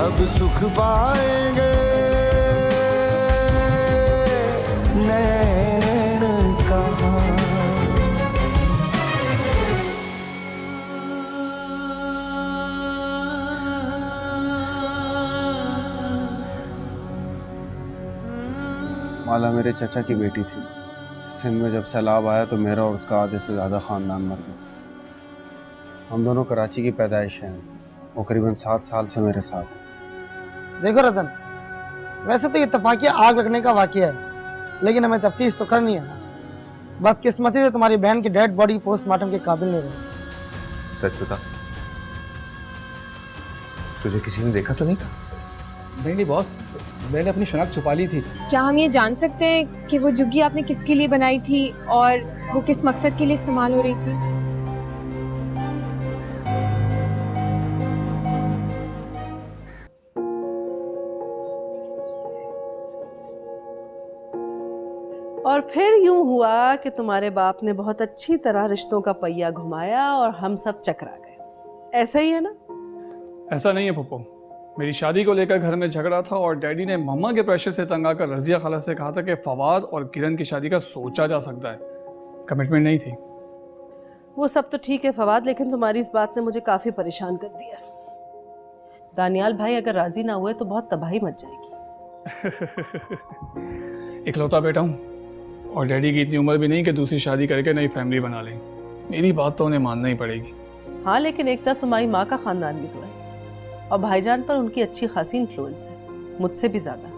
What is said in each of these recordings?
अब सुख पाएंगे नैन कहाँ। माला मेरे चचा की बेटी थी। सिंध में जब सैलाब आया तो मेरा और उसका आधे से ज़्यादा ख़ानदान मर गया। हम दोनों कराची की पैदाइश हैं। वो करीबन 7 साल से मेरे साथ है। देखो रतन, वैसे तो ये इत्तफाकिया आग लगने का वाकया है, लेकिन हमें तफ्तीश तो करनी है। बदकिस्मती से तुम्हारी बहन की डेड बॉडी पोस्टमार्टम के काबिल नहीं रही। सच बता, तुझे किसी ने देखा तो नहीं था? नहीं बॉस, मैंने अपनी शनाख्त छुपा ली थी। क्या हम ये जान सकते हैं कि वो जुग्गी आपने किसके लिए बनाई थी और वो किस मकसद के लिए इस्तेमाल हो रही थी? और फिर यूं हुआ कि तुम्हारे बाप ने बहुत अच्छी तरह रिश्तों का पहिया घुमाया और हम सब चकरा गए। ऐसा ही है ना? ऐसा नहीं है पप्पो, मेरी शादी को लेकर घर में झगड़ा था और डैडी ने मम्मा के प्रेशर से तंग आकर रजिया खाला से कहा था कि फवाद और किरण की शादी का सोचा जा सकता है, कमिटमेंट नहीं थी। वो सब तो ठीक है फवाद, लेकिन तुम्हारी इस बात ने मुझे काफी परेशान कर दिया। दानियाल भाई अगर राजी ना हुए तो बहुत तबाही मच जाएगी। इकलौता बेटा हूँ और डैडी की इतनी उम्र भी नहीं कि दूसरी शादी करके नई फैमिली बना लें। मेरी बात तो उन्हें मानना ही पड़ेगी। हाँ, लेकिन एक तरफ तुम्हारी माँ का खानदान भी तो है और भाईजान पर उनकी अच्छी खासी इन्फ्लुएंस है, मुझसे भी ज्यादा।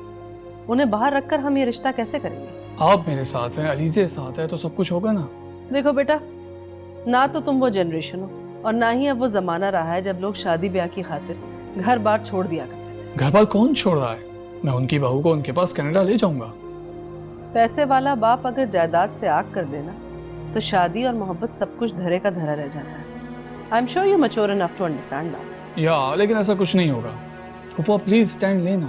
उन्हें बाहर रखकर हम ये रिश्ता कैसे करेंगे? आप मेरे साथ हैं, अलीजे साथ है, तो सब कुछ होगा ना। देखो बेटा, ना तो तुम वो जनरेशन हो और ना ही अब वो जमाना रहा है जब लोग शादी ब्याह की खातिर घर बार छोड़ दिया करते थे। घर बार कौन छोड़ रहा है? मैं उनकी बहू को उनके पास कनाडा ले जाऊंगा। पैसे वाला बाप अगर जायदाद से आग कर देना तो शादी और मोहब्बत सब कुछ धरे का धरा रह जाता है। I am sure you mature enough to understand that. या लेकिन ऐसा कुछ नहीं होगा। पप्पा प्लीज स्टैंड लेना।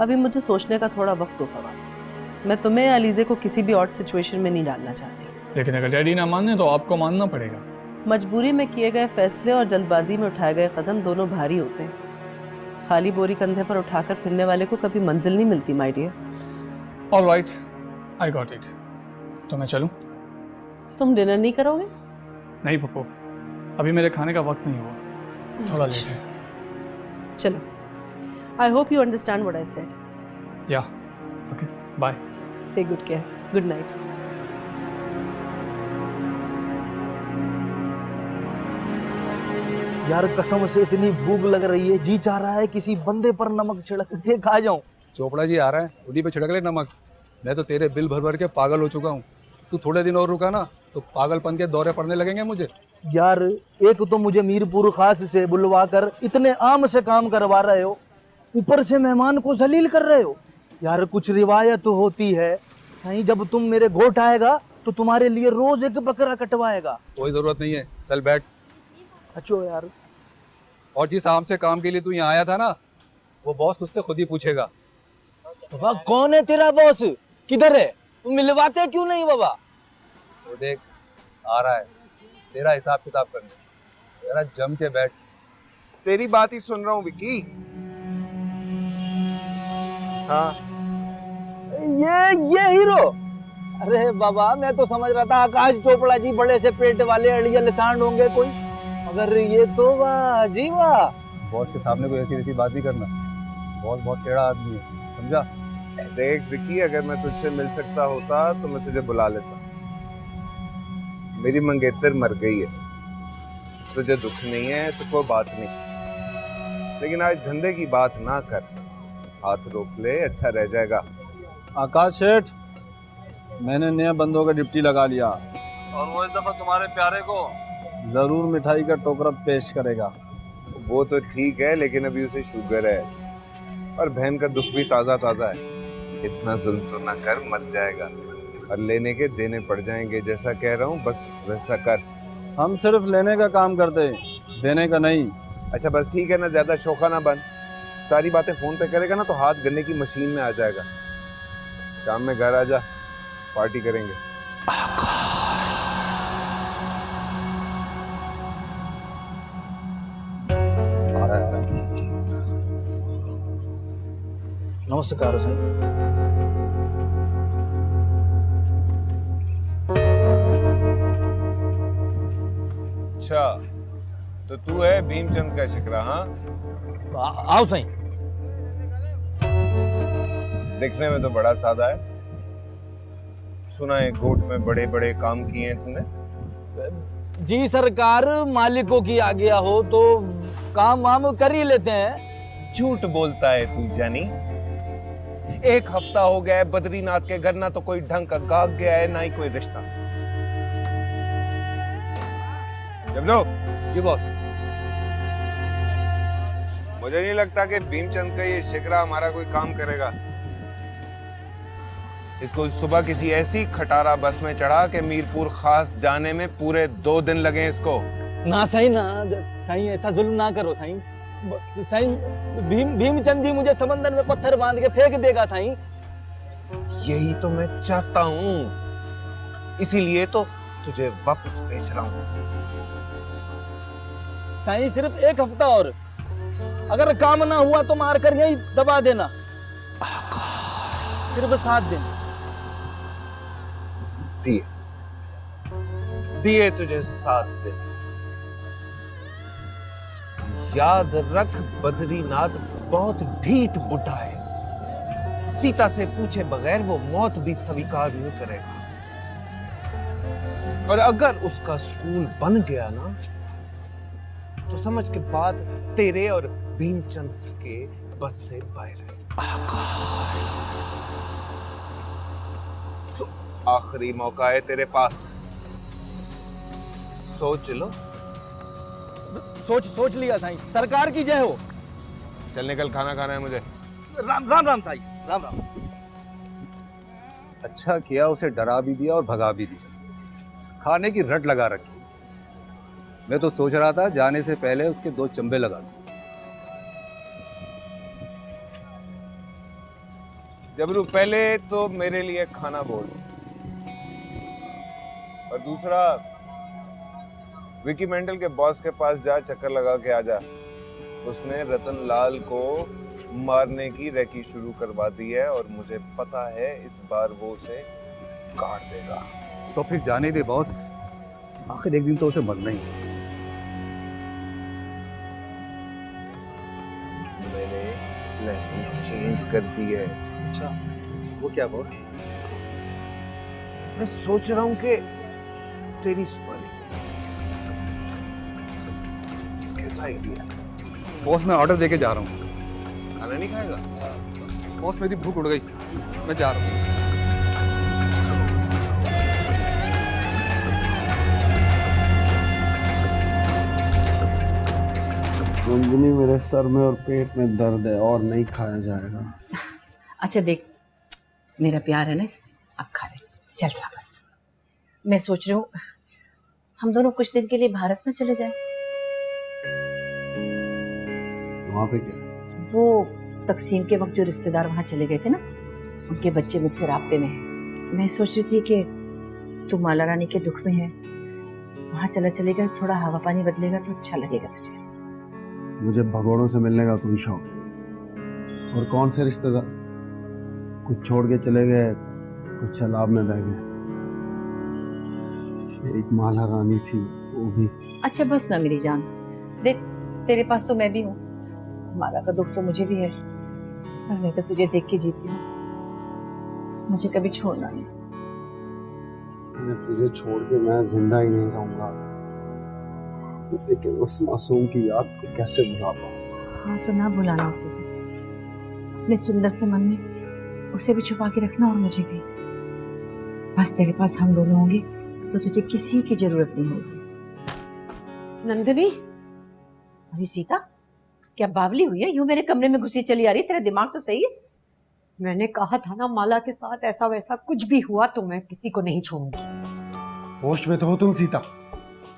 अभी मुझे सोचने का थोड़ा वक्त दो फवाद। मैं तुम्हें या अलीजे को किसी भी और सिचुएशन में नहीं डालना चाहती, लेकिन अगर डैडी ना माने तो आपको मानना पड़ेगा। मजबूरी में किए गए फैसले और जल्दबाजी में उठाए गए कदम दोनों भारी होते हैं। खाली बोरी कंधे पर उठाकर फिरने वाले को कभी मंजिल नहीं मिलती my dear. Alright, I got it. तो मैं चलूं? तुम डिनर नहीं करोगे? नहीं पप्पो, अभी मेरे खाने का वक्त नहीं हुआ, थोड़ा लेट है। चलो, I hope you understand what I said. या okay, bye. Take good care. Good night. यार कसम से इतनी भूख लग रही है, जी चाह रहा है किसी बंदे पर नमक छिड़क के खा जाऊं। चोपड़ा जी आ रहा है, उन्हीं पे छिड़क ले नमक। मैं तो तेरे बिल भर भर के पागल हो चुका हूँ। तू थोड़े दिन और रुका ना तो पागलपन के दौरे पड़ने लगेंगे मुझे। यार एक तो मुझे मीरपुर खास से बुलवा कर इतने आम से काम करवा रहे हो, ऊपर से मेहमान को जलील कर रहे हो। यार कुछ रिवायत होती है, सही जब तुम मेरे गोठ आएगा तो तुम्हारे लिए रोज एक बकरा कटवाएगा। कोई जरूरत नहीं है, चल बैठ। अच्छो यार। और जिस आम से काम के लिए तू यहाँ आया था ना, वो बॉस तुझसे खुद ही पूछेगा। बाबा कौन है तेरा बॉस, किधर है, तुम मिलवाते क्यों नहीं बाबा? तो देख आ रहा है तेरा हिसाब किताब करने, जरा जम के बैठ। तेरी बात ही सुन रहा हूँ विक्की। हाँ ये हीरो? अरे बाबा मैं तो समझ रहा था आकाश चोपड़ा जी बड़े से पेट वाले अड़ियल सांड होंगे कोई, मगर ये तो वाह जी वाह। बॉस के सामने कोई ऐसी वैसी बात नहीं करना, बॉस बहुत टेढ़ा आदमी है, समझा? देख विक्की, अगर मैं तुझसे मिल सकता होता तो मैं तुझे बुला लेता। मेरी मंगेतर मर गई है, तुझे दुख नहीं है तो कोई बात नहीं, लेकिन आज धंधे की बात ना कर, हाथ रोक ले, अच्छा रह जाएगा। आकाश सेठ, मैंने नया बंदों का डिप्टी लगा लिया और वो इस दफा तुम्हारे प्यारे को जरूर मिठाई का टोकरा पेश करेगा। वो तो ठीक है, लेकिन अभी उसे शुगर है और बहन का दुख भी ताज़ा ताज़ा है। इतना जुल्म तो ना कर, मर जाएगा और लेने के देने पड़ जाएंगे। जैसा कह रहा हूँ बस वैसा कर। हम सिर्फ लेने का काम करते, देने का नहीं। अच्छा बस ठीक है ना, ज़्यादा शोखा ना बन। सारी बातें फ़ोन पे करेगा ना तो हाथ गन्ने की मशीन में आ जाएगा। शाम में घर आ जा, पार्टी करेंगे। आ रहा है। नमस्कार साईं। अच्छा, तो तू है भीमचंद का शिकरा? हाँ, आओ साईं। दिखने में तो बड़ा सादा है। सुना है कोर्ट में बड़े बड़े काम किए हैं तूने। जी सरकार, मालिकों की आज्ञा हो तो काम वाम कर ही लेते हैं। झूठ बोलता है तू जानी। एक हफ्ता हो गया है बद्रीनाथ के घर, ना तो कोई ढंग का गाहक गया है, ना ही कोई रिश्ता। जब लो जी बॉस। मुझे नहीं लगता कि भीमचंद का ये शिकरा हमारा कोई काम करेगा। इसको सुबह किसी ऐसी खटारा बस में चढ़ा के मीरपुर खास जाने में पूरे 2 दिन लगे इसको। ना साईं ना, साईं ऐसा जुल्म ना करो साईं। साईं भीमचंद जी मुझे समंदर में पत्थर बांध के फेंक देगा साईं। यही तो मैं चाहता हूँ, इसीलिए तो तुझे वापस भेज रहा हूँ। साईं सिर्फ 1 हफ्ता और, अगर काम ना हुआ तो मार कर यही दबा देना। सिर्फ 7 दिन दिए तुझे 7 दिन। याद रख, बद्रीनाथ बहुत ढीठ बुढ़ा है। सीता से पूछे बगैर वो मौत भी स्वीकार नहीं करेगा। और अगर उसका स्कूल बन गया ना, तो समझ के बात तेरे और भीमचंद के बस से बाहर है। आखिरी मौका है तेरे पास, सोच लो। सोच लिया साईं। सरकार की जय हो। चल निकल, खाना खाना है मुझे। राम राम राम साईं, राम राम। अच्छा किया, उसे डरा भी दिया और भगा भी दिया। खाने की रट लगा रखी। मैं तो सोच रहा था जाने से पहले उसके 2 चंबे लगा दूं। जबरू, पहले तो मेरे लिए खाना बोल, और दूसरा विकी मेंटल के बॉस के पास जा, चक्कर लगा के आ जा। उसने रतन लाल को मारने की रैकी शुरू करवा दी है, और मुझे पता है इस बार वो उसे काट देगा। तो फिर जाने दे बॉस, आखिर एक दिन तो उसे मरना ही है। मैंने प्लानिंग चेंज कर दी है। अच्छा, वो क्या बॉस? मैं सोच रहा हूँ कि तेरी सुपारी कैसा आइडिया? बॉस मैं ऑर्डर देके जा रहा हूँ। खाना नहीं खाएगा? बॉस मेरी भूख उड़ गई, मैं जा रहा हूँ। नंदिनी, मेरे सर में और पेट में दर्द है और नहीं खाया जाएगा। अच्छा देख, मेरा प्यार है ना इसमें, अब खा ले। चल साबस। मैं सोच रही हूँ हम दोनों कुछ दिन के लिए भारत ना चले जाएं। वहाँ पे क्या? वो तकसीम के वक्त जो रिश्तेदार वहाँ चले गए थे ना, उनके बच्चे मुझसे राब्ते में हैं। मैं सोच रही थी कि तू माला रानी के दुख में है, वहाँ चलेगा, थोड़ा हवा पानी बदलेगा तो अच्छा लगेगा तुझे। मुझे भगोड़ों से मिलने का कोई शौक नहीं। और कौन से रिश्तेदार? कुछ छोड़ के चले गए, कुछ सैलाब में बह गए। एक माला रानी थी, वो भी। अच्छा बस ना मेरी जान, देख तेरे पास तो मैं भी हूँ। माला का दुख तो मुझे भी है, पर मैं तो तुझे देख के जीती हूँ। मुझे कभी छोड़ना नहीं। तुझे छोड़ के मैं जिंदा ही नहीं रहूंगा, लेकिन उस मासूम की याद को कैसे भुला पाऊं? हाँ तो ना भुलाना उसे, तो अपने सुंदर से मन में उसे भी छुपा के रखना और मुझे भी। बस तेरे पास हम दोनों होंगे तो तुझे किसी की जरूरत नहीं होगी। नंदिनी, अरे सीता, क्या बावली हुई है? यूं मेरे कमरे में घुसी चली आ रही, तेरा दिमाग तो सही है? मैंने कहा था ना माला के साथ ऐसा वैसा कुछ भी हुआ तो मैं किसी को नहीं छोड़ूंगी। होश में तो हो तुम सीता?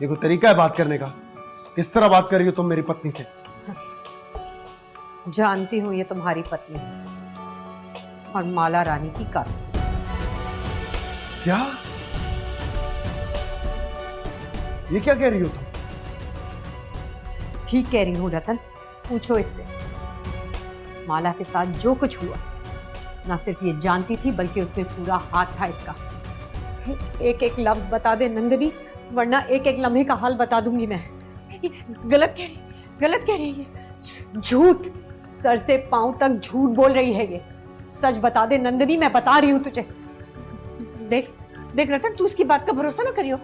ये कोई तरीका है बात करने का? किस तरह बात कर रही हो तुम मेरी पत्नी से? जानती हूँ ये तुम्हारी पत्नी है और माला रानी की कातिल। क्या? ये क्या कह रही हो तुम? ठीक कह रही हूँ रतन, पूछो इससे। माला के साथ जो कुछ हुआ ना सिर्फ ये जानती थी बल्कि उसमें पूरा हाथ था इसका। एक एक लफ्ज बता दे नंदिनी, वरना एक एक लम्हे का हाल बता दूंगी मैं। गलत कह रही है, झूठ, सर से पांव तक झूठ बोल रही है ये। सच बता दे नंदिनी, मैं बता रही हूँ तुझे। देख रतन, तू उसकी बात का भरोसा ना करियो।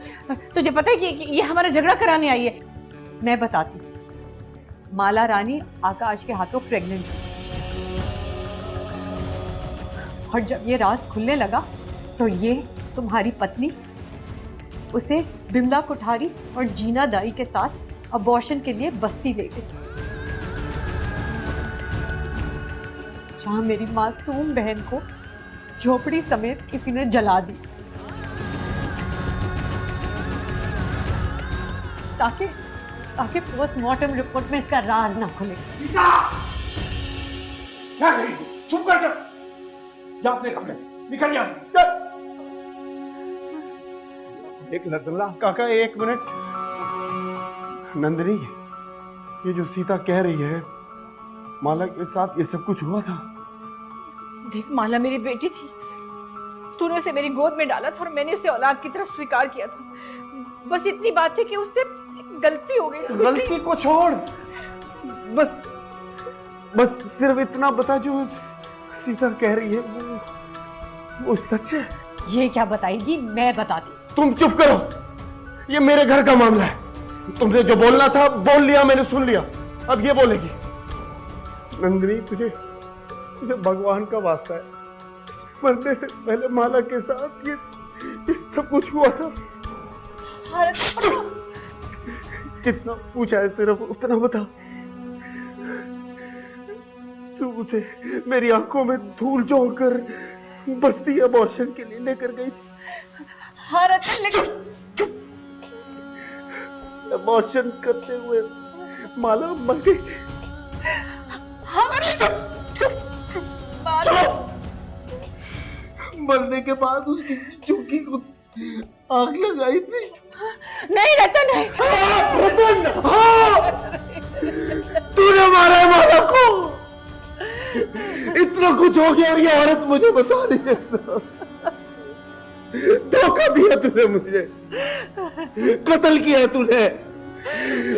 तुझे पता है कि ये हमारा झगड़ा कराने आई है। मैं बताती हूँ, माला रानी आकाश के हाथों प्रेग्नेंट है, और जब ये राज खुलने लगा तो ये तुम्हारी पत्नी उसे बिमला कोठारी और जीना दाई के साथ अबॉर्शन के लिए बस्ती ले गई, जहां मेरी मासूम बहन को झोपड़ी समेत किसी ने जला दी, ताकि पोस्टमार्टम रिपोर्ट में इसका राज ना खुले। क्या कही? चुप कर जा अपने कमरे में, निकल जा, चल। देख रतनला, काका एक मिनट। नंदिनी, ये जो सीता कह रही है माला के साथ ये सब कुछ हुआ था? देख, माला मेरी बेटी थी। तूने उसे मेरी गोद में डाला था और मैंने उसे औलाद की तरह स्वीकार किया था। बस इतनी बात है कि उससे गलती हो गई थी। गलती को छोड़, बस सिर्फ इतना बता, जो सीता कह रही है वो सच है? ये क्या बताएगी, मैं बताती। तुम चुप करो, ये मेरे घर का मामला है। तुमने जो बोलना था बोल लिया, मैंने सुन लिया, अब ये बोलेगी। नंदिनी, तुझे भगवान का वास्ता है, मरने से पहले माला के साथ ये सब कुछ हुआ था। जितना पूछा है सिर्फ उतना बता। तू उसे मेरी आंखों में धूल झोंककर बस्ती अबॉर्शन के लिए लेकर गई थी। हाँ रतन, लेकिन अबॉर्शन करते हुए माला मर गई थी। मरने के बाद उसकी चुकी को आग लगाई थी। नहीं रतन, नहीं। रतन, हाँ, तूने मारा है माला को। इतना कुछ हो गया और ये औरत मुझे बता रही है सब। धोखा दिया तूने मुझे, कत्ल किया तूने,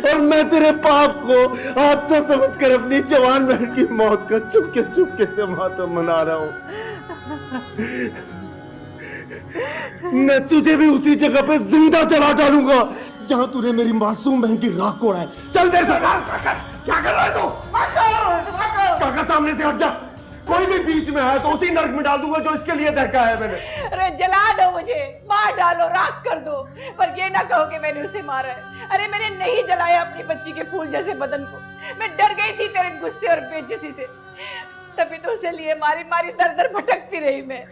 और मैं तेरे पाप को हादसा समझकर अपनी जवान बहन की मौत का चुपके से मातम मना रहा हूं। मैं तुझे भी उसी जगह पे जिंदा जला डालूंगा जहां तूने मेरी मासूम बहन की राख कोड़ा है। चल मेरे साथ। क्या कर रहा है तू? काका सामने से हट जा। कोई भी बीच में है तो उसी नर्क में डाल दूंगा जो इसके लिए धक्का है मैंने। अरे जला दो मुझे, मार डालो, राख कर दो, पर ये ना कहो कि मैंने उसे मारा है। अरे मैंने नहीं जलाया अपनी बच्ची के फूल जैसे बदन को। मैं डर गई थी तेरे गुस्से और बेइज्जती से, तभी तो उसे लिए मारी मारी दर दर भटकती रही मैं,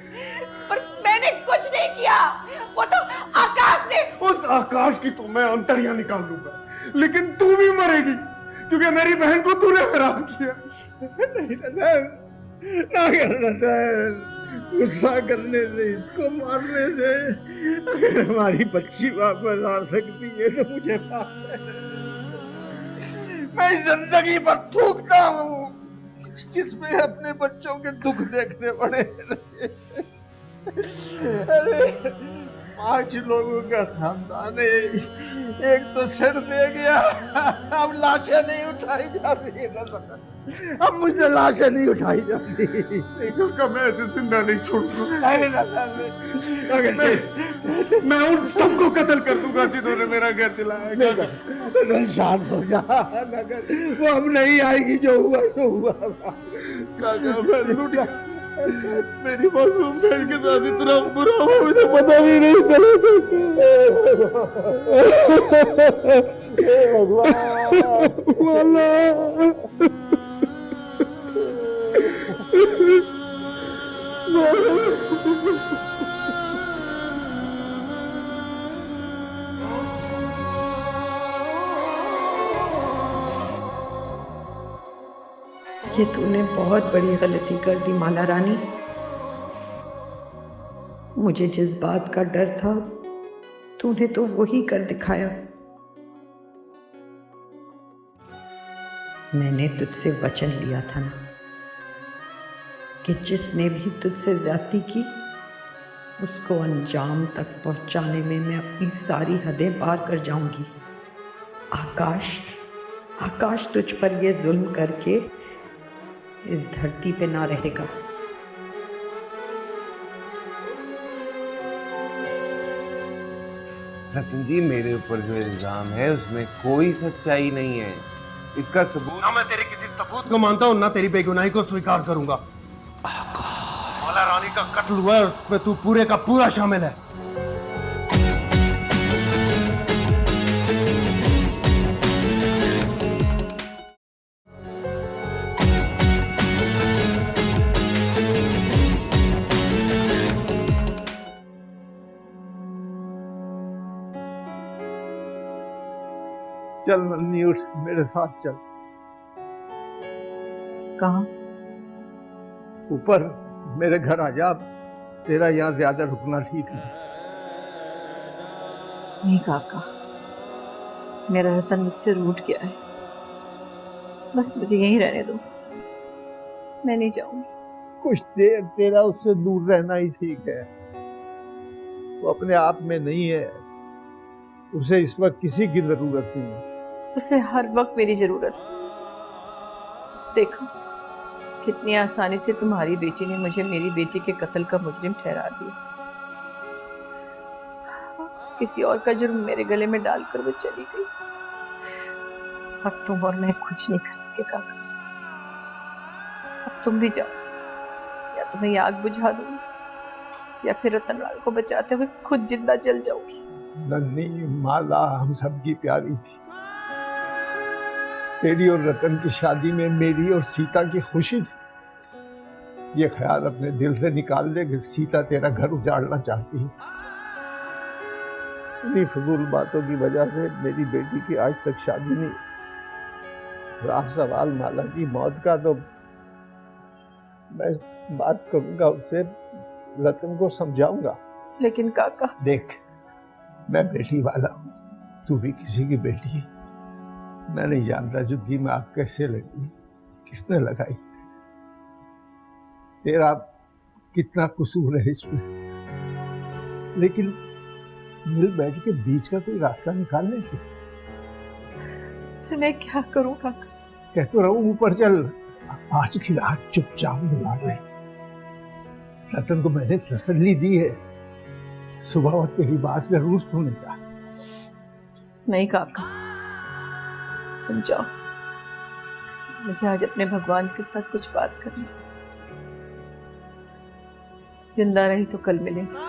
पर मैंने कुछ नहीं किया। वो तो आकाश ने। उस आकाश की तो मैं अंतड़ियां निकाल लूंगा, लेकिन तू भी मरेगी क्योंकि मेरी बहन को तूने हराम किया। नहीं रतन, ना कर रतन, गुस्सा करने से, इसको मारने से अगर हमारी बच्ची वापस आ सकती है तो मुझे मार। मैं जिंदगी भर थूकता हूँ जिसमें अपने बच्चों के दुख देखने पड़े। अरे 5 लोगों का खानदान है, एक तो सिर दे गया, अब लाशें नहीं उठाई जाती। अब मुझे लाशें नहीं उठाई जाती। मैं ऐसे जिंदा नहीं छोड़ूंगा। अगर मैं उन सबको कत्ल कर दूंगा जिन्होंने मेरा घर जलाया। शांत हो जा, वो अब नहीं आएगी, जो हुआ सो हुआ। काका, मैं लूट गया। मेरी मासूम बहन के साथ इतना बुरा हुआ मुझे पता भी नहीं चला। ये तूने बहुत बड़ी गलती कर दी माला रानी। मुझे जिस बात का डर था तूने तो वही कर दिखाया। मैंने तुझसे वचन लिया था ना कि जिसने भी तुझसे ज्यादती की उसको अंजाम तक पहुंचाने में मैं अपनी सारी हदें पार कर जाऊंगी। आकाश, आकाश तुझ पर ये जुल्म करके इस धरती पे ना रहेगा। रतन जी, मेरे ऊपर जो इल्जाम है उसमें कोई सच्चाई नहीं है। इसका सबूत ना मैं तेरे किसी सबूत को मानता हूँ ना तेरी बेगुनाही को स्वीकार करूंगा। माला रानी का कत्ल हुआ है और उसमें तू पूरे का पूरा शामिल है। चल नन्ही, उठ मेरे साथ चल। कहाँ? ऊपर मेरे घर आ जा। तेरा यहाँ ज्यादा रुकना ठीक नहीं। नहीं काका, मेरा रतन मुझसे रूठ गया है। बस मुझे यहीं रहने दो, मैं नहीं जाऊंगी। कुछ देर तेरा उससे दूर रहना ही ठीक है। वो अपने आप में नहीं है, उसे इस वक्त किसी की जरूरत नहीं है। उसे हर वक्त मेरी जरूरत है। देखो कितनी आसानी से तुम्हारी बेटी ने मुझे मेरी बेटी के कत्ल का मुजरिम ठहरा दिया। किसी और का जुर्म मेरे गले में डालकर वो चली गई। अब तुम और मैं कुछ नहीं कर सके काका। अब तुम भी जाओ, या तुम्हें आग बुझा दूंगी या फिर रतनलाल को बचाते हुए खुद जिंदा जल जाऊंगी। नन्ही, माला हम सबकी प्यारी थी। तेरी और रतन की शादी में मेरी और सीता की खुशी थी। ये ख्याल अपने दिल से निकाल दे कि सीता तेरा घर उजाड़ना चाहती है। इन्हीं फजूल बातों की वजह से मेरी बेटी की आज तक शादी नहीं। रहा सवाल माला की मौत का, तो मैं बात करूंगा उससे, रतन को समझाऊंगा। लेकिन काका, देख, मैं बेटी वाला हूं, तू भी किसी की बेटी है। मैं नहीं जानता जुग्गी में आग कैसे लगी, किसने लगाई, तेरा कितना कसूर है इसमें, लेकिन मिल बैठ के बीच का कोई रास्ता निकाल लेते। फिर मैं क्या करूं काका? कह तो रहूं ऊपर चल, आज की रात चुपचाप गुजार ले। रतन को मैंने तसल्ली दी है, सुबह और तेरी बात जरूर सुनेगा। नहीं काका, तुम जाओ, मुझे आज अपने भगवान के साथ कुछ बात करनी। जिंदा रही तो कल मिलेंगे।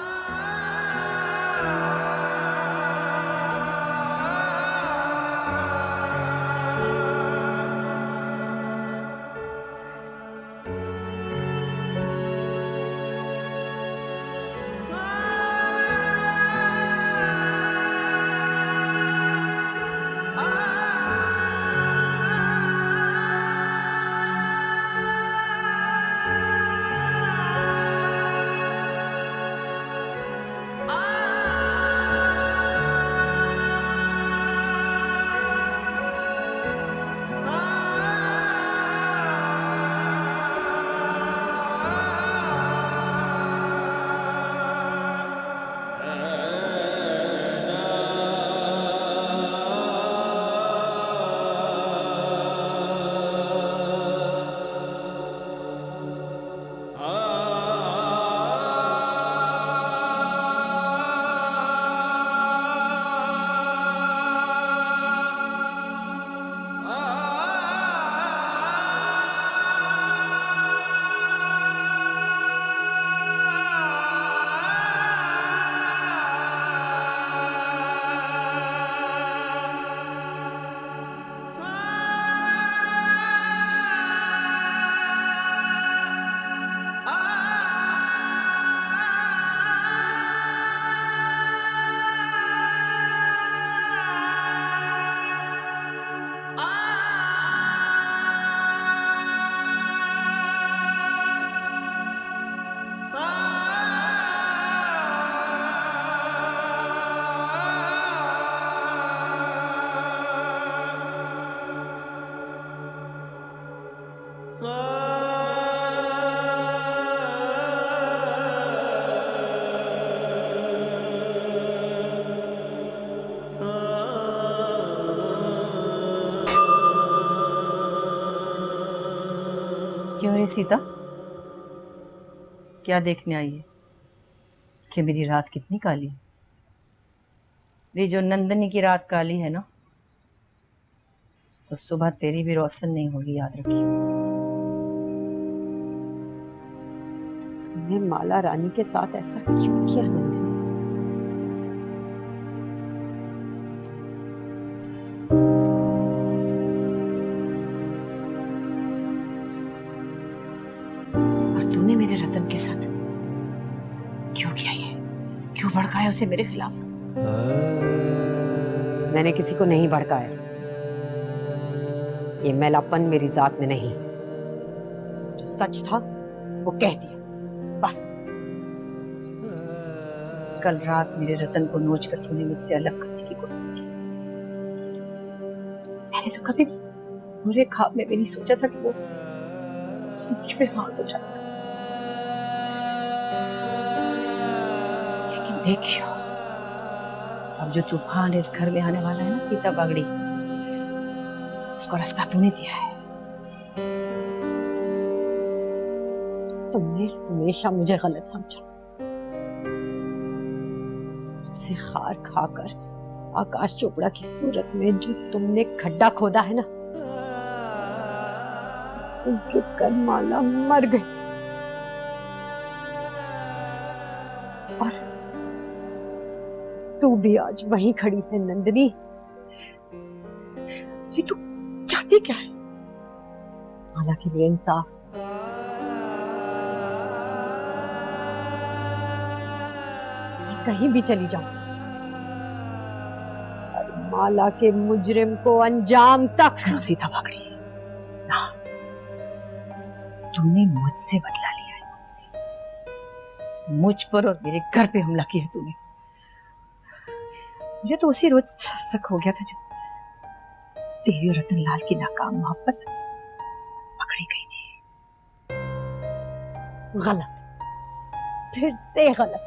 क्यों रे सीता, क्या देखने आई है कि मेरी रात कितनी काली है? ये जो नंदनी की रात काली है ना, तो सुबह तेरी भी रोशन नहीं होगी, याद रखिए। तुमने माला रानी के साथ ऐसा क्यों किया नंदिनी? और तूने मेरे रतन के साथ क्यों किया ये? क्यों भड़काया उसे मेरे खिलाफ? मैंने किसी को नहीं भड़काया। ये मैलापन मेरी जात में नहीं। जो सच था वो कह दिया, बस। कल रात मेरे रतन को नोच कर तूने मुझसे अलग करने की कोशिश की। मैंने तो कभी बुरे ख्वाब में भी नहीं सोचा था कि वो मुझ पे हाथ उठाएगा। लेकिन देखियो, अब जो तूफान इस घर में आने वाला है ना सीता बागड़ी, उसको रास्ता तूने दिया है। तुमने हमेशा मुझे गलत समझा। मुझसे हार खाकर आकाश चोपड़ा की सूरत में जो तुमने खड्डा खोदा है ना, उसमें गिरकर माला मर गई। और तू भी आज वहीं खड़ी है नंदिनी। जी तू चाहती क्या है? माला के लिए इंसाफ। मैं कहीं भी चली जाऊंगी, और माला के मुजरिम को अंजाम तक। सीता भागड़ी ना, तूने मुझसे बदला लिया है, मुझसे, मुझ पर और मेरे घर पे हमला किया है तूने। मुझे तो उसी रोज शक हो गया था जब तेरी और रतन लाल की नाकाम मोहब्बत पकड़ी गई थी। गलत, फिर से गलत।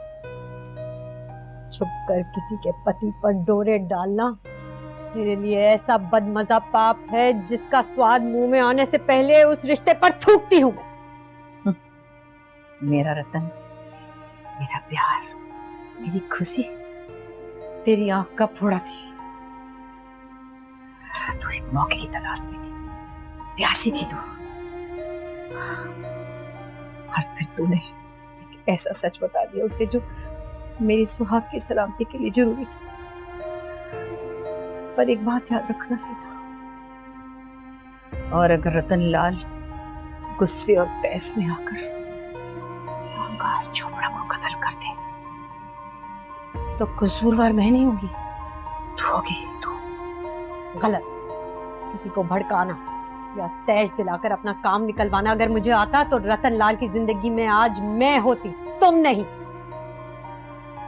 छुपकर किसी के पति पर डोरे डालना मेरे लिए ऐसा बदमजा पाप है जिसका स्वाद मुंह में आने से पहले उस रिश्ते पर थूकती हूं मैं। मेरा रतन, मेरा प्यार, मेरी खुशी तेरी आंख का फोड़ा थी। तू एक मौके की तलाश में थी, प्यासी थी तू। और फिर तूने एक ऐसा सच बता दिया उसे जो मेरी सुहाग की सलामती के लिए जरूरी था। पर एक बात याद रखना सीता, और अगर रतन लाल गुस्से और तैस में आकर आकाश चोपड़ा को कत्ल कर दे, तो कसूरवार मैं नहीं होगी, तू होगी। तू गलत। किसी को भड़काना या तेज दिलाकर अपना काम निकलवाना अगर मुझे आता तो रतन लाल की जिंदगी में आज मैं होती, तुम नहीं।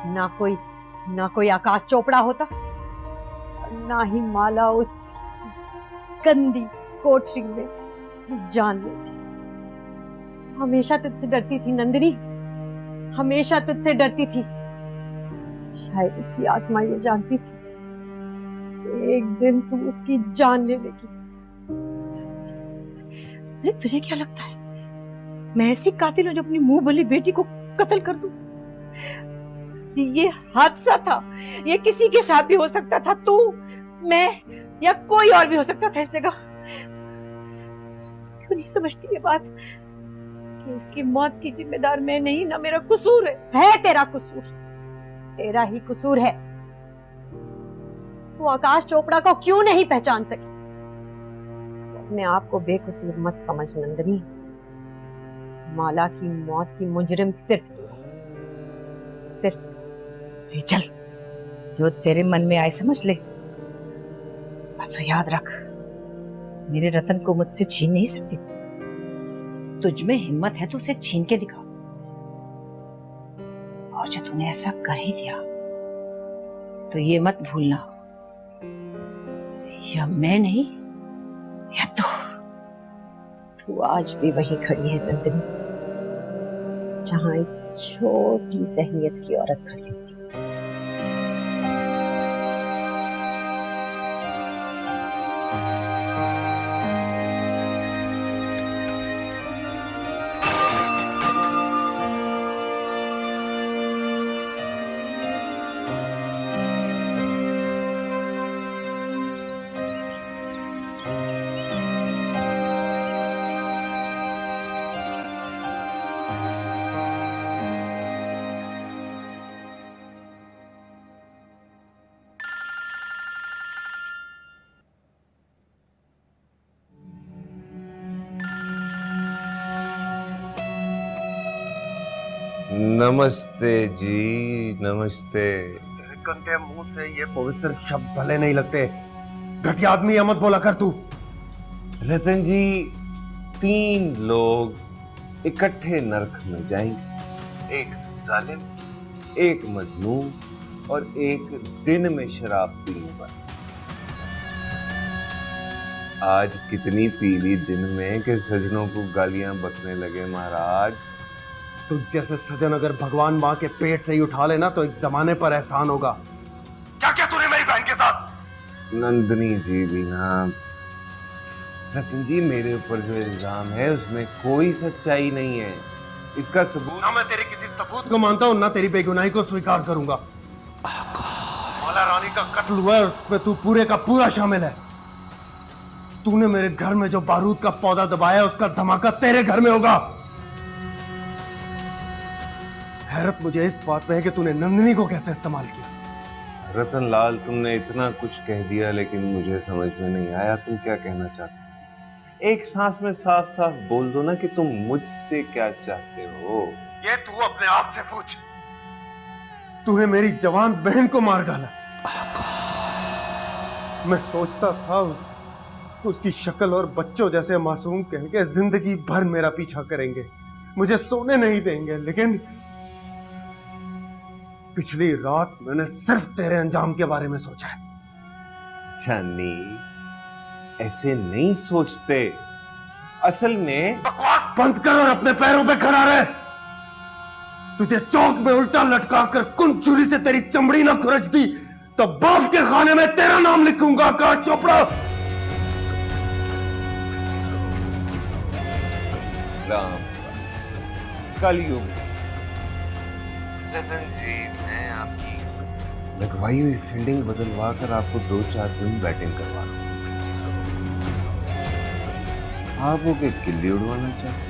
ना कोई आकाश चोपड़ा होता, ना ही माला उस गंदी कोठरी में जान लेती। हमेशा तुझसे डरती थी नंदिनी, हमेशा तुझसे डरती थी। शायद उसकी आत्मा ये जानती थी एक दिन तू उसकी जान ले लेगी। अरे तुझे क्या लगता है मैं ऐसी कातिल हूं जो अपनी मुंह भली बेटी को कत्ल कर दूं? ये हादसा था, ये किसी के साथ भी हो सकता था, तू, मैं या कोई और भी हो सकता था इस जगह। क्यों नहीं समझती ये बात कि उसकी मौत की जिम्मेदार मैं नहीं, ना मेरा कसूर है तेरा कसूर, तेरा ही कसूर है। तू आकाश चोपड़ा को क्यों नहीं पहचान सकी? अपने आप को बेकसूर मत समझ नंदिनी। माला की मौत की मुजरिम सिर्फ तू है, सिर्फ तू। चल, जो तेरे मन में आए समझ ले, पर तू याद रख, मेरे रतन को मुझसे छीन नहीं सकती। तुझ में हिम्मत है तो उसे छीन के दिखा। और जो तूने ऐसा कर ही दिया तो ये मत भूलना, या मैं नहीं या तू आज भी वहीं खड़ी है नंदिनी, जहां एक छोटी जहनियत की औरत खड़ी होती। नमस्ते जी, नमस्ते। तेरे गंदे मुंह से ये पवित्र शब्द भले नहीं लगते। घटिया आदमी ये मत बोला कर तू। रतन जी, 3 लोग इकट्ठे नरक में जाएंगे, एक जालिम, एक मजलूम और एक दिन में शराब पीने वाला। आज कितनी पीली दिन में कि सजनों को गालियां बकने लगे महाराज। तुझ जैसे सजन अगर भगवान माँ के पेट से ही उठा लेना तो एक जमाने पर एहसान होगा। क्या क्या तूने मेरी बहन के साथ? नंदनी जी भी ना। रतन जी, मेरे ऊपर जो इल्जाम है उसमें कोई सच्चाई नहीं है। इसका सबूत ना मैं तेरे किसी सबूत को मानता हूँ ना तेरी बेगुनाही को स्वीकार करूंगा। माला रानी का कत्ल हुआ है, उसमें तू पूरे का पूरा शामिल है। तूने मेरे घर में जो बारूद का पौधा दबाया उसका धमाका तेरे घर में होगा। हैरत मुझे इस बात पे है कि तूने नंदिनी को कैसे इस्तेमाल किया। रतन लाल, तुमने इतना कुछ कह दिया लेकिन मुझे समझ में नहीं आया तुम क्या कहना चाहते हो। एक सांस में साफ साफ बोल दो ना कि तुम मुझसे क्या चाहते हो। ये तू अपने आप से पूछ। तूने मेरी जवान बहन को मार डाला। मैं सोचता था उसकी शक्ल और बच्चों जैसे मासूम कह के जिंदगी भर मेरा पीछा करेंगे, मुझे सोने नहीं देंगे, लेकिन पिछली रात मैंने सिर्फ तेरे अंजाम के बारे में सोचा है। जानी, ऐसे नहीं सोचते। असल में बकवास बंद कर और अपने पैरों पे खड़ा रहे। तुझे चौक में उल्टा लटका कर कुंचुरी से तेरी चमड़ी ना खुरच दी तो बाप के खाने में तेरा नाम लिखूंगा, आकाश चोपड़ा। कलयुग। रतन जी, मैं आपकी लगवाई हुई फील्डिंग बदलवा कर आपको 2-4 दिन बैटिंग करवा रहा हूं। आप वो के गिल्ली उड़वाना चाहते?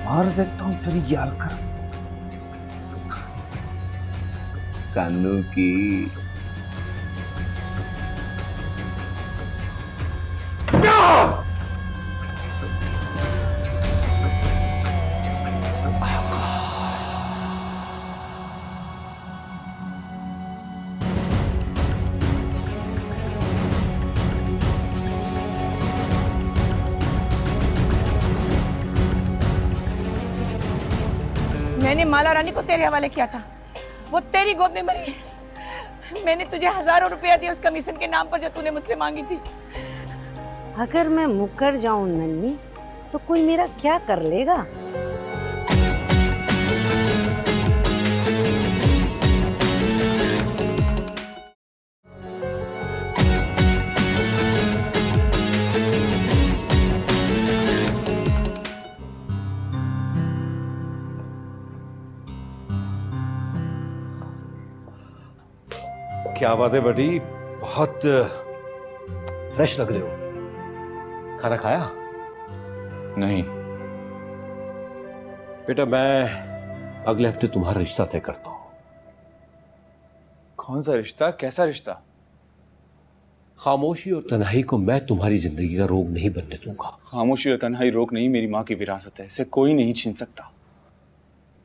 मार देता हूं फिर यार कर। सानू की मैंने माला रानी को तेरे हवाले किया था, वो तेरी गोद में मरी है। मैंने तुझे हजारों रुपया दिया उस कमीशन के नाम पर जो तूने मुझसे मांगी थी। अगर मैं मुकर जाऊं नन्नी तो कोई मेरा क्या कर लेगा? क्या बात है बेटी, बहुत फ्रेश लग रहे हो। खाना खाया? नहीं बेटा, मैं अगले हफ्ते तुम्हारा रिश्ता तय करता हूं। कौन सा रिश्ता? कैसा रिश्ता? खामोशी और तन्हाई को मैं तुम्हारी जिंदगी का रोग नहीं बनने दूंगा। खामोशी और तन्हाई रोग नहीं, मेरी माँ की विरासत है, इसे कोई नहीं छीन सकता।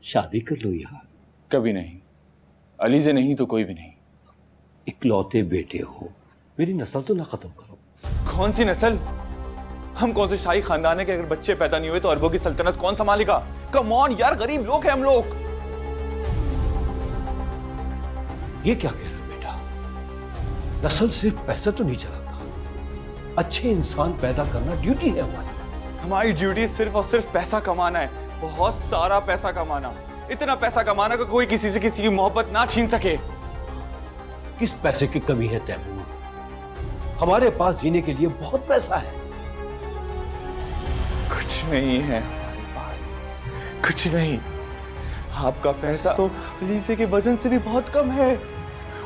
शादी कर लो यार। कभी नहीं, अली से नहीं तो कोई भी नहीं। इकलौते बेटे हो, मेरी नस्ल तो ना खत्म करो। कौन सी नस्ल? हम कौन से शाही खानदान है कि अगर बच्चे पैदा नहीं हुए तो अरबों की सल्तनत कौन संभालेगा? कम ऑन यार, गरीब लोग हैं हम लोग। ये क्या कह रहे हो बेटा? नस्ल सिर्फ पैसा तो नहीं चलाता, अच्छे इंसान पैदा करना ड्यूटी है हमारी। हमारी ड्यूटी सिर्फ और सिर्फ पैसा कमाना है, बहुत सारा पैसा कमाना, इतना पैसा कमाना कि कोई किसी से किसी की मोहब्बत ना छीन सके। किस पैसे की कमी है तैमूर? हमारे पास जीने के लिए बहुत पैसा है। कुछ नहीं है हमारे पास, कुछ नहीं। आपका पैसा तो अलीसे के वजन से भी बहुत कम है।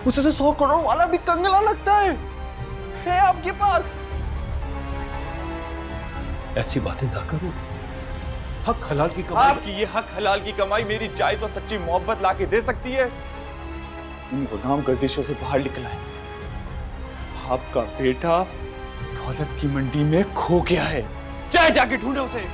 उसे तो 100 करोड़ वाला भी कंगला लगता है आपके पास। ऐसी बातें ना करो। हक हलाल की कमाई, आपकी ये हक हलाल की कमाई मेरी जायज और सच्ची मोहब्बत लाके दे सकती है? इन गुलाम गर्दिशों से बाहर निकला है। आपका बेटा दौलत की मंडी में खो गया है, चाहे जाके ढूंढो उसे।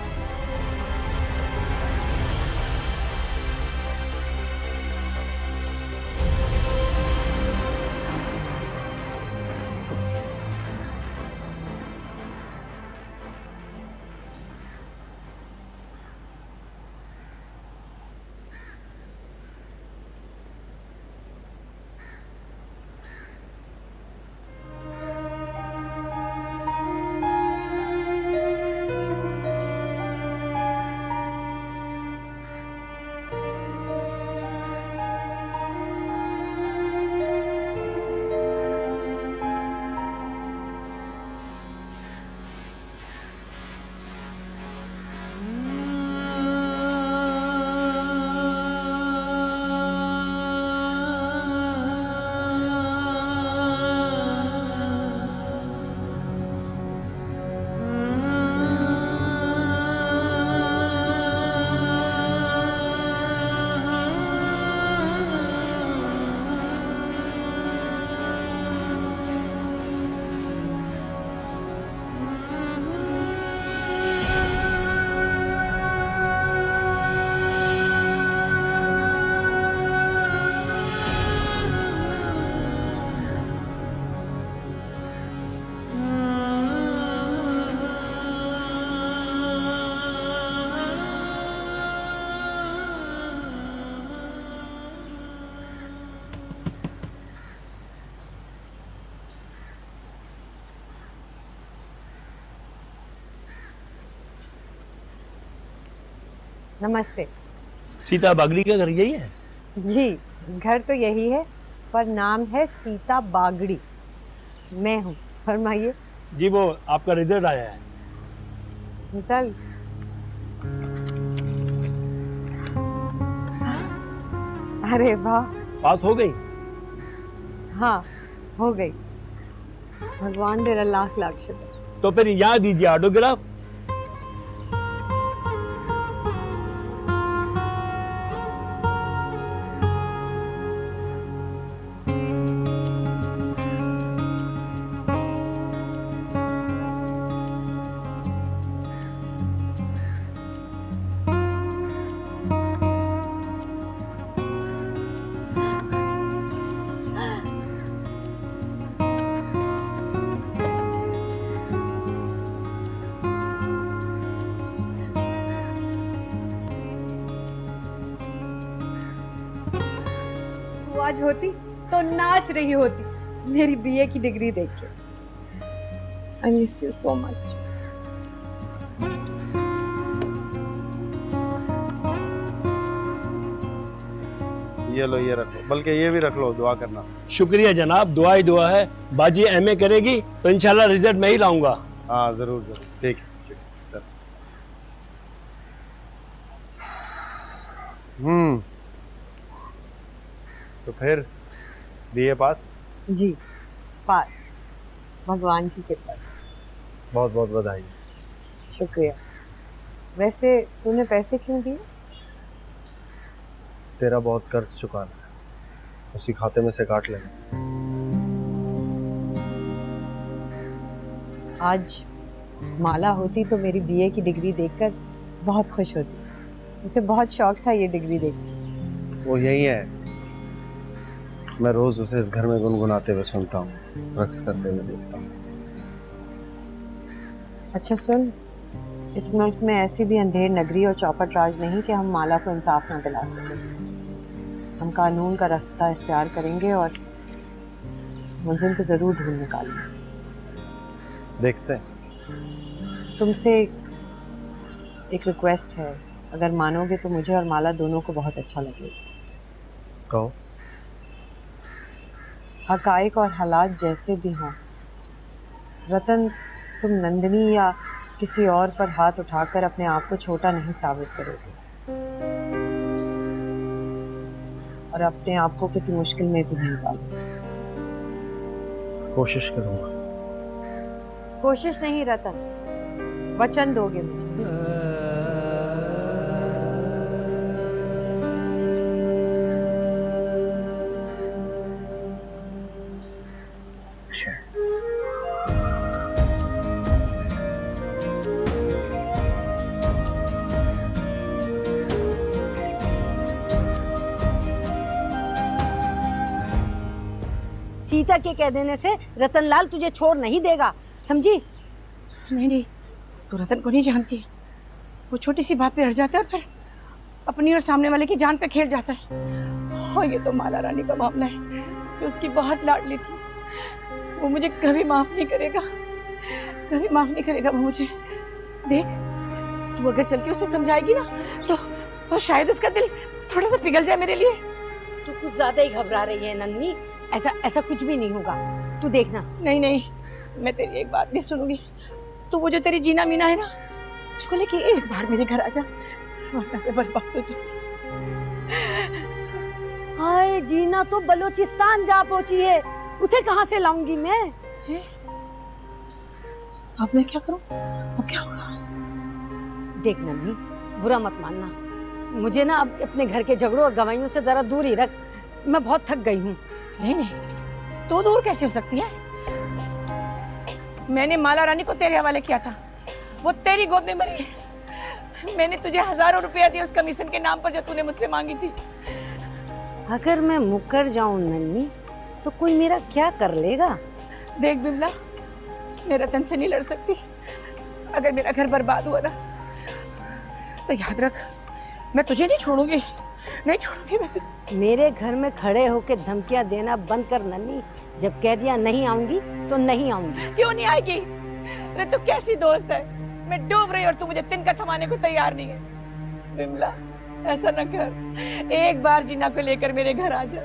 नमस्ते। सीता बागड़ी का घर यही है? जी, घर तो यही है पर नाम है सीता बागड़ी। मैं हूँ, फरमाइए। जी वो आपका रिजल्ट आया है। रिजल्ट? अरे वाह, पास हो गई? हाँ हो गई। भगवान तेरा लाख लाख शुक्र। तो फिर यहाँ दीजिए ऑटोग्राफ। तू आज होती तो नाच रही होती मेरी बीए की डिग्री देख के। I miss you so much. ये लो, ये रख लो, बल्कि ये भी रख लो, दुआ करना। शुक्रिया जनाब, दुआ ही दुआ है। बाजी एमए करेगी तो इंशाल्लाह रिजल्ट मैं ही लाऊंगा। हाँ जरूर जरूर, ठीक है चल। तो फिर बीए पास? जी पास, भगवान की कृपा से। बहुत बहुत बधाई। शुक्रिया। वैसे तूने पैसे क्यों दिए? तेरा बहुत कर्ज चुकाना है, उसी खाते में से काट लेना। आज माला होती तो मेरी बीए की डिग्री देखकर बहुत खुश होती। उसे बहुत शौक था ये डिग्री देखने। वो यही है, मैं रोज उसे इस घर में गुनगुनाते हुए सुनता हूँ, रक्स करते हुए देखता हूँ। अच्छा सुन, इस मुल्क में ऐसी भी अंधेर नगरी और चौपट राज नहीं कि हम माला को इंसाफ ना दिला सकें। हम कानून का रास्ता इख्तियार करेंगे और मुलजिम को जरूर ढूंढ निकालेंगे। देखते हैं। तुमसे एक रिक्वेस्ट है, अगर मानोगे तो मुझे और माला दोनों को बहुत अच्छा लगेगा। कहो। हकाइक और हालात जैसे भी हों, रतन तुम नंदिनी या किसी और पर हाथ उठाकर अपने आप को छोटा नहीं साबित करोगे और अपने आप को किसी मुश्किल में भी नहीं डालोगे। कोशिश करूंगा। कोशिश नहीं रतन, वचन दोगे मुझे? सीता के कह देने से रतनलाल तुझे छोड़ नहीं देगा, समझी? नहीं नहीं, तू रतन को नहीं जानती। वो छोटी सी बात पे हट जाता है और फिर अपनी और सामने वाले की जान पे खेल जाता है। और ये तो माला रानी का मामला है कि उसकी बहुत लाडली थी। वो मुझे कभी माफ नहीं करेगा, कभी माफ नहीं करेगा वो मुझे। देख, तू अगर चल के उसे समझाएगी ना तो शायद उसका दिल थोड़ा सा पिघल जाए मेरे लिए। तू कुछ ज्यादा ही घबरा रही है नन्नी, ऐसा कुछ भी नहीं होगा, तू देखना। नहीं नहीं, मैं तेरी एक बात नहीं सुनूंगी। तू वो जो तेरी जीना मीना है ना, उसको लेके एक बार मेरे घर आ जा, वरना मैं बर्बाद हो जाऊंगी। हाय, जीना तो बलूचिस्तान जा पहुंची है, उसे कहां से लाऊंगी मैं? अब मैं क्या करूं? अब क्या होगा? देख नन्नी, बुरा मत मानना, मुझे ना अब अपने घर के झगड़ों और गवाइयों से जरा दूर ही रख। मैं बहुत थक गई हूँ। नहीं नहीं, तो दूर कैसे हो सकती है? मैंने माला रानी को तेरे हवाले किया था, वो तेरी गोद में मरी है। मैंने तुझे हजारों रुपया दिए उस कमीशन के नाम पर जो तूने मुझसे मांगी थी। अगर मैं मुकर जाऊं नन्नी, तो कोई मेरा क्या कर लेगा? देख बिमला, मैं रतन से नहीं लड़ सकती। अगर मेरा घर बर्बाद हुआ ना, तो याद रख, मैं तुझे नहीं छोड़ूंगी, नहीं छोड़ूंगी मैं तुझे। मेरे घर में खड़े होके धमकियां देना बंद कर नन्नी। जब कह दिया नहीं आऊंगी तो नहीं आऊंगी। क्यों नहीं आएगी? अरे तू कैसी दोस्त है? मैं डूब रही और तू मुझे तिनका थमाने को तैयार नहीं है। विमला ऐसा न कर, एक बार जीना को लेकर मेरे घर आ जा,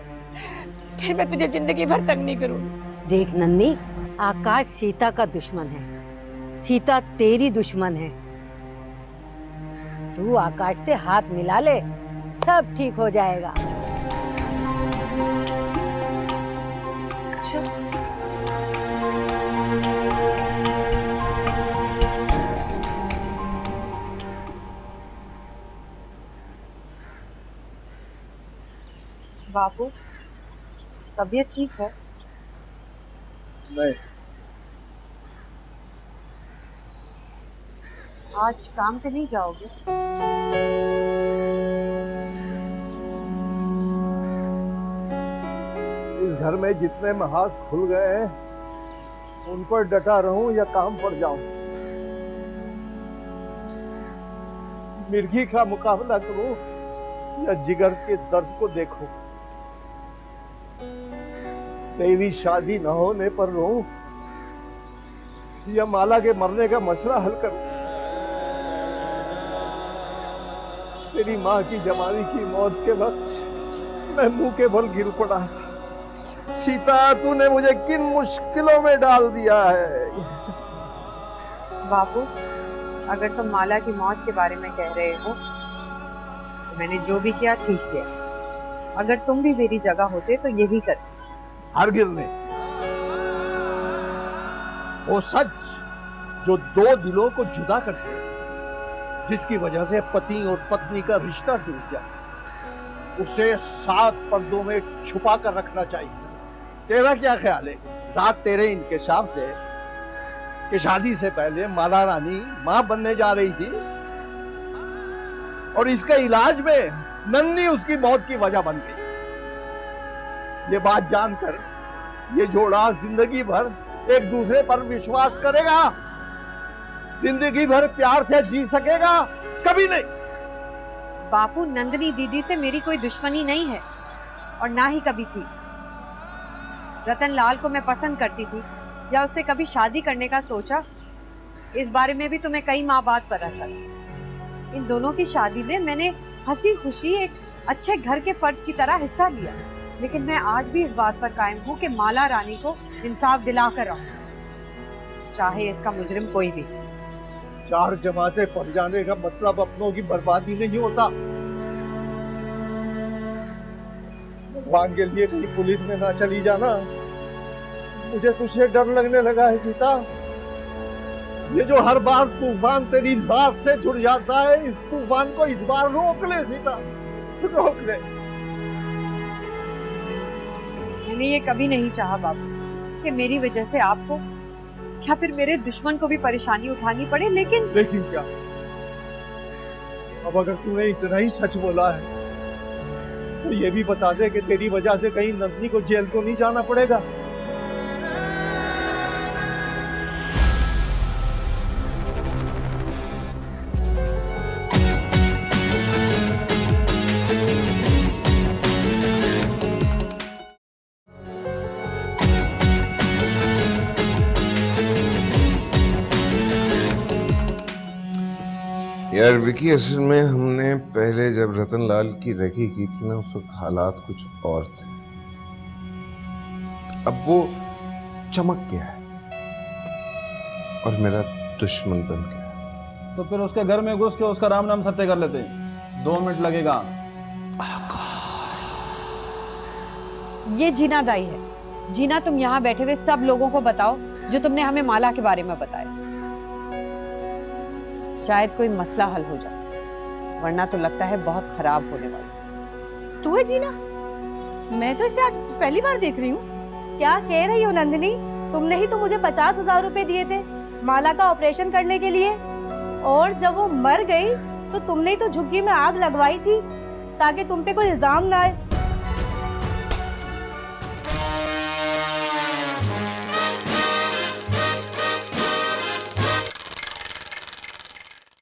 फिर मैं तुझे जिंदगी भर तंग नहीं करूंगी। देख नन्नी, आकाश सीता का दुश्मन है, सीता तेरी दुश्मन है। तू आकाश से हाथ मिला ले, सब ठीक हो जाएगा। बाबू, तबीयत ठीक है? नहीं। आज काम पे नहीं जाओगे? इस घर में जितने महाज खुल गए हैं उन पर डटा रहूं या काम पर जाऊं? मिर्गी का मुकाबला करूं या जिगर के दर्द को देखूं? तेरी शादी न होने पर रहूं या माला के मरने का मसला हल करूं? तेरी माँ की जवानी की मौत के वक्त मैं मुंह के बल गिर पड़ा था। सीता, तूने मुझे किन मुश्किलों में डाल दिया है। बाबू, अगर तुम माला की मौत के बारे में कह रहे हो तो मैंने जो भी किया ठीक किया। अगर तुम भी मेरी जगह होते तो यही करते। हरगिज ने वो सच जो दो दिलों को जुदा करते, जिसकी वजह से पति और पत्नी का रिश्ता टूट जाए, उसे 7 पर्दों में छुपा कर रखना चाहिए। तेरा क्या ख्याल है? रात तेरे इंकशाफ से कि शादी से पहले माला रानी मां बनने जा रही थी और इसके इलाज में नन्नी उसकी मौत की वजह बन गई। ये बात जानकर ये जोड़ा जिंदगी भर एक दूसरे पर विश्वास करेगा? जिंदगी भर प्यार से जी सकेगा? कभी नहीं। बापू, नंदिनी दीदी से मेरी कोई दुश्मनी नहीं है और ना ही कभी थी। रतन लाल को मैं पसंद करती थी या उससे कभी शादी करने का सोचा, इस बारे में भी तुम्हें कई माह बाद पता चला। इन दोनों की शादी में मैंने हंसी खुशी एक अच्छे घर के फर्द की तरह हिस्सा लिया, लेकिन मैं आज भी इस बात पर कायम हूँ कि माला रानी को इंसाफ दिला कर रहूं, चाहे इसका मुजरिम कोई भी। 4 जमातें पढ़ जाने का मतलब अपनों की बर्बादी नहीं होता। भगवान के लिए कहीं पुलिस में ना चली जाना। मुझे तुझसे डर लगने लगा है सीता। ये जो हर बार तूफान तेरी जात से जुड़ जाता है, इस तूफान को इस बार रोक ले सीता, रोक ले। मैंने ये कभी नहीं चाहा बाबू कि मेरी वजह से आपको या फिर मेरे दुश्मन को भी परेशानी उठानी पड़े, लेकिन क्या? अब अगर तूने इतना ही सच बोला है तो ये भी बता दे कि तेरी वजह से कहीं नंदिनी को जेल तो नहीं जाना पड़ेगा। यार विकी, असल में हमने पहले जब रतन लाल की रेकी की थी ना, उस वक्त हालात कुछ और थे। अब वो चमक गया है और मेरा दुश्मन बन गया। तो फिर उसके घर में घुस के उसका राम नाम सत्य कर लेते हैं। 2 मिनट लगेगा। ये जीना दाई है। जीना, तुम यहाँ बैठे हुए सब लोगों को बताओ जो तुमने हमें माला के बारे में बताया। शायद कोई मसला हल हो जाए, वरना तो लगता है बहुत खराब होने वाला। तू है जीना? मैं तो इसे आज पहली बार देख रही हूँ। क्या कह रही हो नंदिनी? तुमने ही तो मुझे 50,000 रुपए दिए थे माला का ऑपरेशन करने के लिए, और जब वो मर गई तो तुमने ही तो झुग्गी में आग लगवाई थी ताकि तुम पे कोई इल्जाम ना आए।